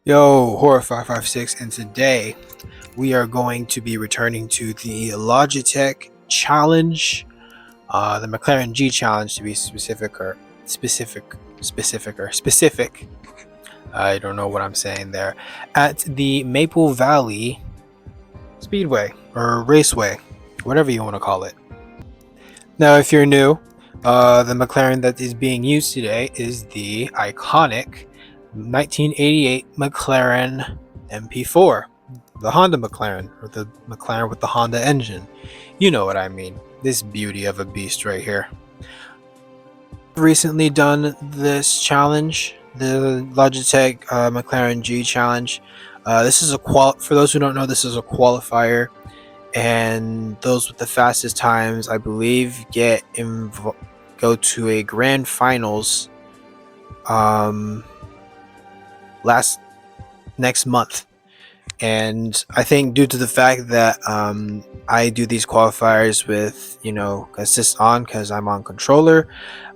Yo, Horror556, and today we are going to be returning to the Logitech challenge, the Mclaren G challenge to be specific. I don't know what I'm saying there. At the Maple Valley Speedway or Raceway, whatever you want to call it. Now, if you're new, the McLaren that is being used today is the iconic 1988 McLaren MP4, the Honda McLaren, or the McLaren with the Honda engine. You know what I mean. This beauty of a beast right here. Recently done this challenge, the Logitech McLaren G challenge. This is for those who don't know, this is a qualifier, and those with the fastest times, I believe, go to a grand finals next month. And I think due to the fact that I do these qualifiers with assist on, because I'm on controller,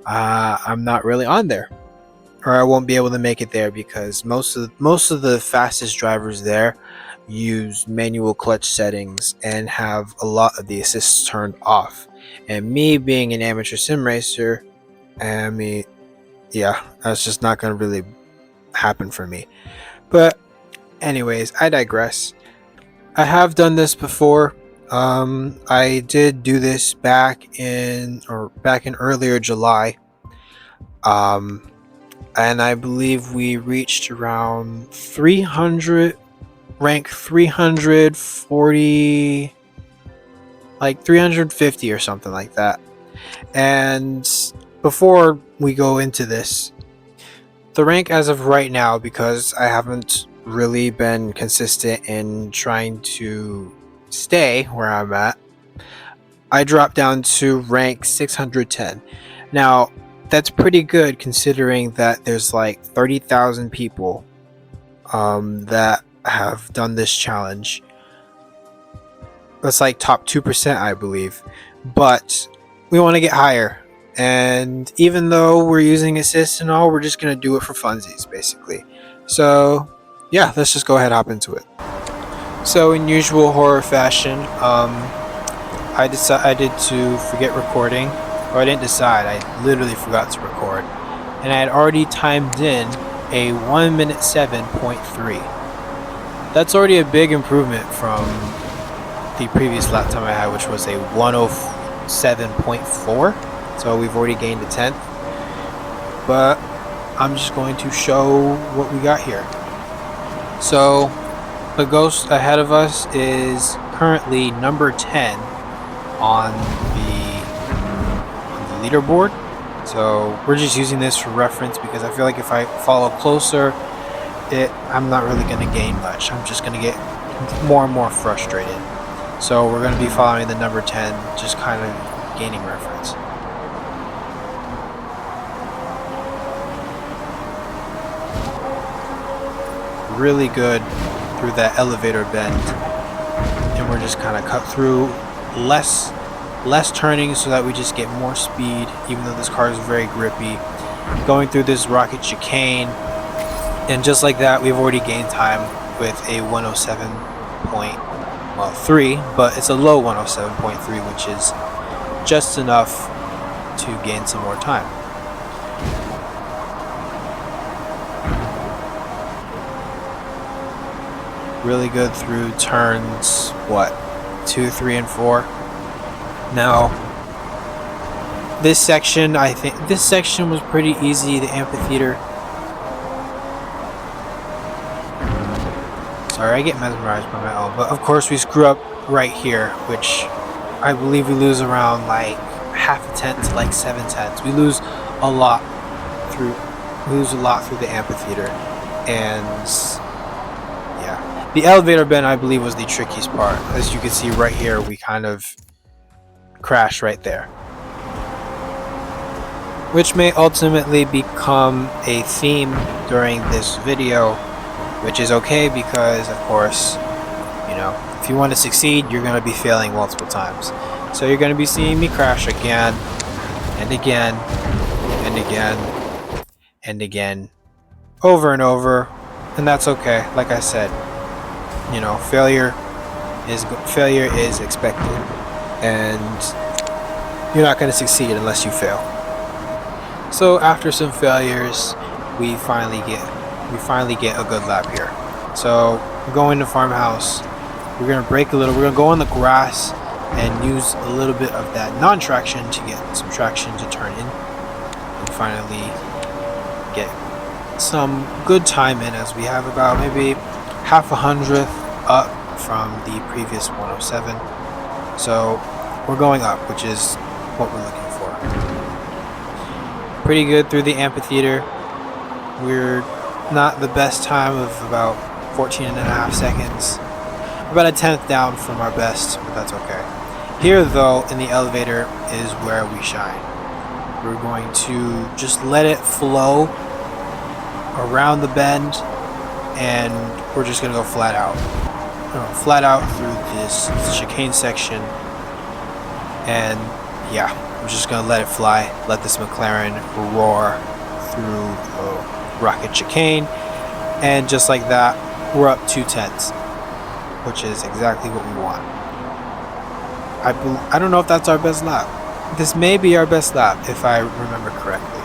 I'm not really on there, or I won't be able to make it there, because most of the fastest drivers there use manual clutch settings and have a lot of the assists turned off. And me being an amateur sim racer, that's just not going to really happen for me. But anyways, I digress. I have done this before. I did do this back in earlier July. And I believe we reached around 300, rank 340, like 350 or something like that. And before we go into this, the rank as of right now, because I haven't really been consistent in trying to stay where I'm at, I dropped down to rank 610. Now, that's pretty good considering that there's like 30,000 people that have done this challenge. That's like top 2%, I believe. But we want to get higher. And even though we're using assists and all, we're just going to do it for funsies, basically. So, yeah, let's just go ahead and hop into it. So, in usual horror fashion, I decided to forget recording. Or I didn't decide, I literally forgot to record. And I had already timed in a 1:07.3. That's already a big improvement from the previous lap time I had, which was a 1:07.4. So we've already gained a 10th. But I'm just going to show what we got here. So the ghost ahead of us is currently number 10 on the leaderboard. So we're just using this for reference, because I feel like if I follow closer, I'm not really going to gain much. I'm just going to get more and more frustrated. So we're going to be following the number 10, just kind of gaining reference. Really good through that elevator bend, and we're just kind of cut through less turning so that we just get more speed, even though this car is very grippy, going through this rocket chicane. And just like that, we've already gained time with a 1:07.3, but it's a low 1:07.3, which is just enough to gain some more time. Really good through turns 2, 3, and 4. Now, this section, I think this section was pretty easy, the amphitheater. Sorry, I get mesmerized by my own, but of course we screw up right here, which I believe we lose around like half a tenth to like 7/10. We lose a lot through the amphitheater. And yeah, the elevator bend, I believe, was the trickiest part. As you can see right here, we kind of crash right there, which may ultimately become a theme during this video, which is okay, because of course, if you want to succeed, you're going to be failing multiple times. So you're going to be seeing me crash again and again and again and again, over and over, and that's okay. Like I said, you know, failure is expected, and you're not going to succeed unless you fail. So after some failures, we finally get a good lap here. So we're going to farmhouse. We're gonna brake a little. We're gonna go on the grass and use a little bit of that non-traction to get some traction to turn in, and finally get some good time in, as we have about maybe half a hundredth up from the previous 107. So we're going up, which is what we're looking for. Pretty good through the amphitheater. We're not the best time of about 14.5 seconds. About a tenth down from our best, but that's okay. Here though, in the elevator is where we shine. We're going to just let it flow around the bend, and we're just gonna go flat out. Through this chicane section, and yeah, we're just gonna let it fly, let this McLaren roar through the rocket chicane, and just like that, we're up 2/10, which is exactly what we want. I don't know if that's our best lap. This may be our best lap if I remember correctly.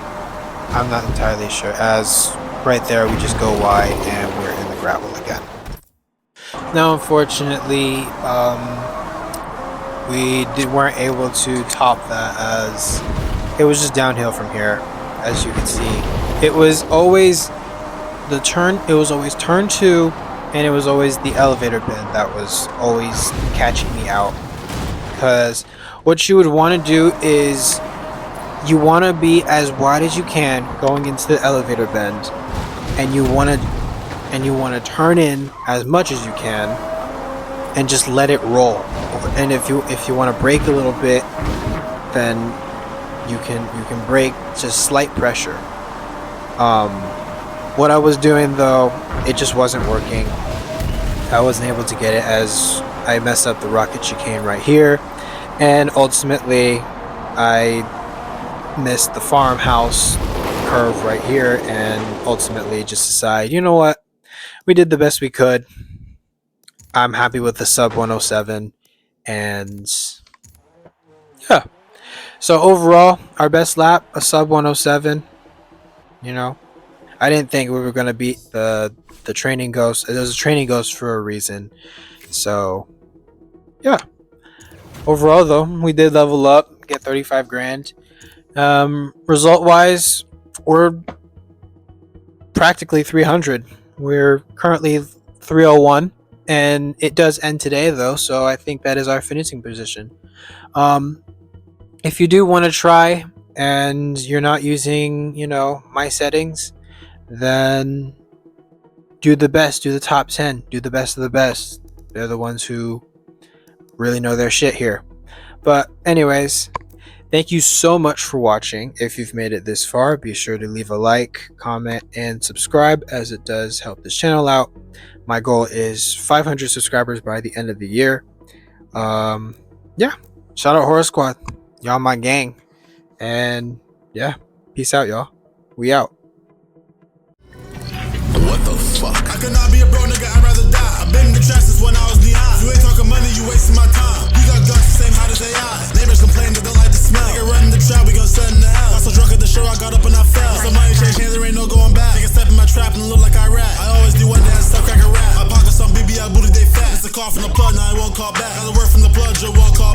I'm not entirely sure, as right there we just go wide and we're in the gravel again. Now unfortunately, we weren't able to top that, as it was just downhill from here. As you can see, it was always turn 2, and it was always the elevator bend that was always catching me out. Because what you would want to do is you want to be as wide as you can going into the elevator bend, and you want to turn in as much as you can and just let it roll. And if you want to brake a little bit, then you can brake just slight pressure. What I was doing though, it just wasn't working. I wasn't able to get it, as I messed up the rocket chicane right here, and ultimately I missed the farmhouse curve right here, and ultimately just decided, you know what, we did the best we could. I'm happy with the sub 107, and yeah. So overall, our best lap, a sub 107. You know, I didn't think we were gonna beat the training ghost. It was a training ghost for a reason. So yeah. Overall though, we did level up, get 35 grand. Result wise, we're practically 300. We're currently 301, and it does end today though, so I think that is our finishing position. If you do want to try and you're not using, you know, my settings, then do the best, do the top 10, do the best of the best. They're the ones who really know their shit here. But anyways, thank you so much for watching. If you've made it this far, be sure to leave a like, comment, and subscribe, as it does help this channel out. My goal is 500 subscribers by the end of the year. Yeah, shout out Horror Squad. Y'all my gang. And yeah, peace out, y'all. We out. What the fuck? I could not be a bro, nigga, I'd rather die. I've been in the trash since when I was behind. You ain't talking money, you wasting my time. You got guns the same height as AI. Neighbors complain that they don't like the smell. Nigga running the trap, we gon' send in the hell. Got so drunk at the show, I got up and I fell. Some money change hands, there ain't no going back. Nigga step in my trap and look like I rap. I always do one dance, stuff crack a rap. My pockets on BBI booty, they fat. It's a call from the plug, now I won't call back. Got a word from the plug, Joe won't call back.